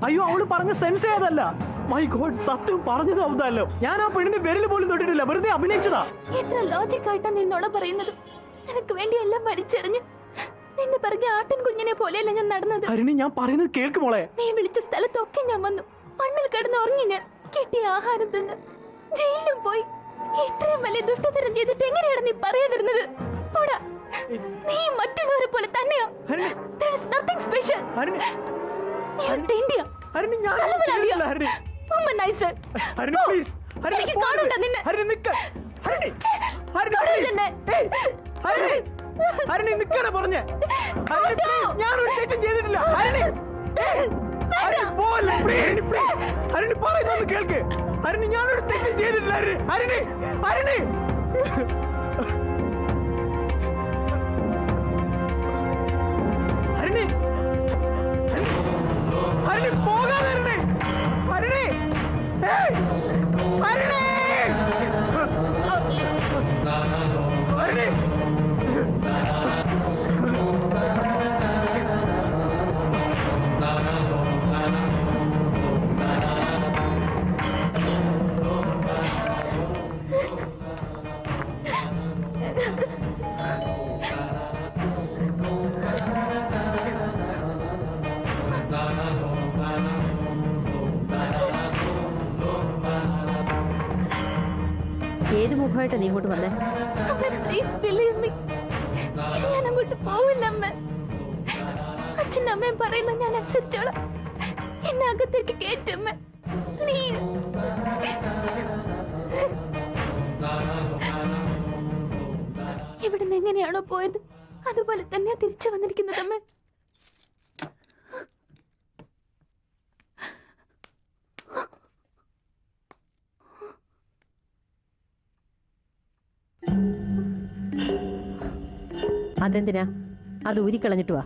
അയ്യോ അവള് പറഞ്ഞ സെൻസ് ഏതല്ല. മൈ ഗോഡ്, സത്യം പറഞ്ഞത് അവതല്ലോ. ഞാൻ ആ പെണ്ണിന്റെ വിരൽ പോലും തൊട്ടിട്ടില്ല, വെറുതെ അഭിനയിച്ചതാ. എത്ര ലോജിക് ആയിട്ടാ നിന്നോട് പറയുന്നത്. നിനക്ക് വേണ്ടി എല്ലാം വലിച്ചെറിഞ്ഞ് നിന്റെ പിറകെ ആട്ടിൻ കുഞ്ഞിനെ പോലെയല്ല ഞാൻ നടന്നത്. ഹരിണി, ഞാൻ പറയുന്നത് കേൾക്ക് മോളെ. നീ വിളിച്ച സ്ഥലത്തൊക്കെ ഞാൻ വന്നു. മണ്ണിൽ കിടന്ന് ഉറങ്ങി ഞാൻ. കിട്ടിയ ആഹാരം തിന്ന് ജയിലിലും പോയി. ഇത്രയും വലിയ ദുഷ്ടതരം ചെയ്തിട്ട് എങ്ങനെയാണ് നീ പറയാതിരുന്നത്? പോടാ, നീ മറ്റുള്ളവരെ പോലെ തന്നെയാ. There is nothing special. നീ ഒരു തെണ്ടിയാ. അലവലാതിയാ. Womanizer. പോ. എനിക്ക് കാണണ്ട നിന്നെ. പറഞ്ഞേ, ഞാനൊരു തെറ്റും ചെയ്തിട്ടില്ല. ഹരിണി പറയുന്നൊന്ന് കേൾക്ക്. ഹരിണി, ഞാനൊരു തെറ്റും ചെയ്തിട്ടില്ല. ഹരിണി, ഹരിണി, ഹരിണി, ഹരിണി പോകാതെ. ഹരിണി, ഹരിണി, ഹരിണി, ഹരിണി. ഏത് മുഖമായിട്ട് നീ ഇങ്ങോട്ട് വന്നേ? Please believe me. ഇനി ഞാൻ അങ്ങോട്ട് പോവില്ല അമ്മ. അച്ഛനും അമ്മയും പറയുന്ന ഞാൻ അനുസരിച്ചോളാം. എന്നെ അകത്തേക്ക് കേറ്റമ്മ, പ്ലീസ്. ഇവിടുന്ന് എങ്ങനെയാണോ പോയത് അതുപോലെ തന്നെ തിരിച്ചു വന്നിരിക്കുന്നത് അമ്മ. അതെന്തിനാ? അത് ഊരിക്കളഞ്ഞിട്ട് വാ.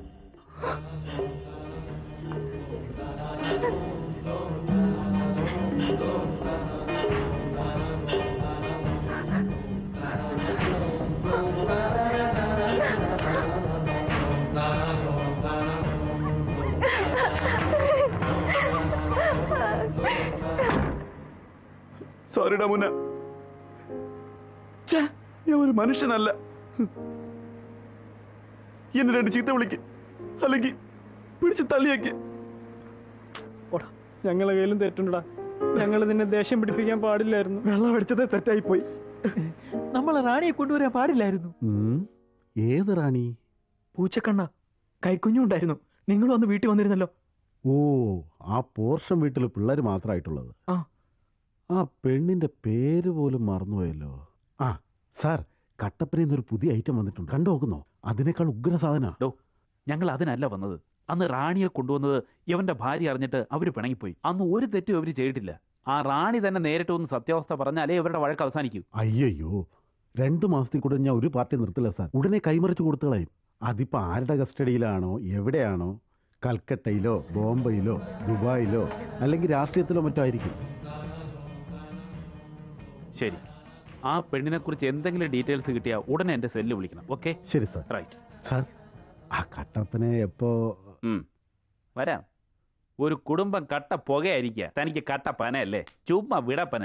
സോറിടാ മുന്ന, ഞാൻ ഒരു മനുഷ്യനല്ല. എന്നെ രണ്ട് ചീത്ത വിളിക്ക്, അല്ലെങ്കിൽ പിടിച്ച് തള്ളിയാക്കി. ഞങ്ങളെ കയ്യിലും തെറ്റുണ്ടടാ. ഞങ്ങൾ നിന്നെ ദേഷ്യം പിടിപ്പിക്കാൻ പാടില്ലായിരുന്നു. വെള്ളം അടിച്ചതേ തെറ്റായി പോയി. നമ്മളെ റാണിയെ കൊണ്ടുവരാൻ പാടില്ലായിരുന്നു. ഏത് റാണി? പൂച്ചക്കണ്ണ, കൈക്കുഞ്ഞും ഉണ്ടായിരുന്നു. നിങ്ങളും അന്ന് വീട്ടിൽ വന്നിരുന്നല്ലോ. ഓ, ആ പോർഷൻ വീട്ടിൽ പിള്ളേർ മാത്രമായിട്ടുള്ളത്. ആ, ആ പെണ്ണിന്റെ പേര് പോലും മറന്നുപോയല്ലോ. ആ സാർ, കട്ടപ്പനയിൽ പുതിയ ഐറ്റം വന്നിട്ടുണ്ട്, കണ്ടു നോക്കുന്നോ? അതിനേക്കാൾ ഉഗ്ര സാധന. ഞങ്ങൾ അതിനല്ല വന്നത്. അന്ന് റാണിയെ കൊണ്ടുവന്നത് ഇവന്റെ ഭാര്യ അറിഞ്ഞിട്ട് അവര് പിണങ്ങിപ്പോയി. അന്ന് ഒരു തെറ്റും അവര് ചെയ്തിട്ടില്ല. ആ റാണി തന്നെ നേരിട്ട് ഒന്ന് സത്യാവസ്ഥ പറഞ്ഞാലേ ഇവരുടെ വഴക്ക് അവസാനിക്കൂ. അയ്യോ, 2 മാസത്തിൽ കൂടെ ഞാൻ ഒരു പാർട്ടി നിർത്തില്ല സാർ. ഉടനെ കൈമറിച്ച് കൊടുത്തുകളയും. അതിപ്പോ ആരുടെ കസ്റ്റഡിയിലാണോ, എവിടെയാണോ? കൽക്കട്ടയിലോ, ബോംബെയിലോ, ദുബായിലോ, അല്ലെങ്കിൽ രാഷ്ട്രീയത്തിലോ മറ്റോ ആയിരിക്കും. ശരി, ആ പെണ്ണിനെ കുറിച്ച് എന്തെങ്കിലും ഡീറ്റെയിൽസ് കിട്ടിയാൽ ഉടനെ എന്റെ സെല്ല് വിളിക്കണം. ഓക്കെ? ശരി സാർ. റൈറ്റ് സാർ, ആ കട്ടപ്പനെ എപ്പോ വരാം. ഒരു കുടുംബം കട്ട പുകയായിരിക്കുക. തനിക്ക് കട്ട പനയല്ലേ? ചുമ്മാ വിടപ്പന.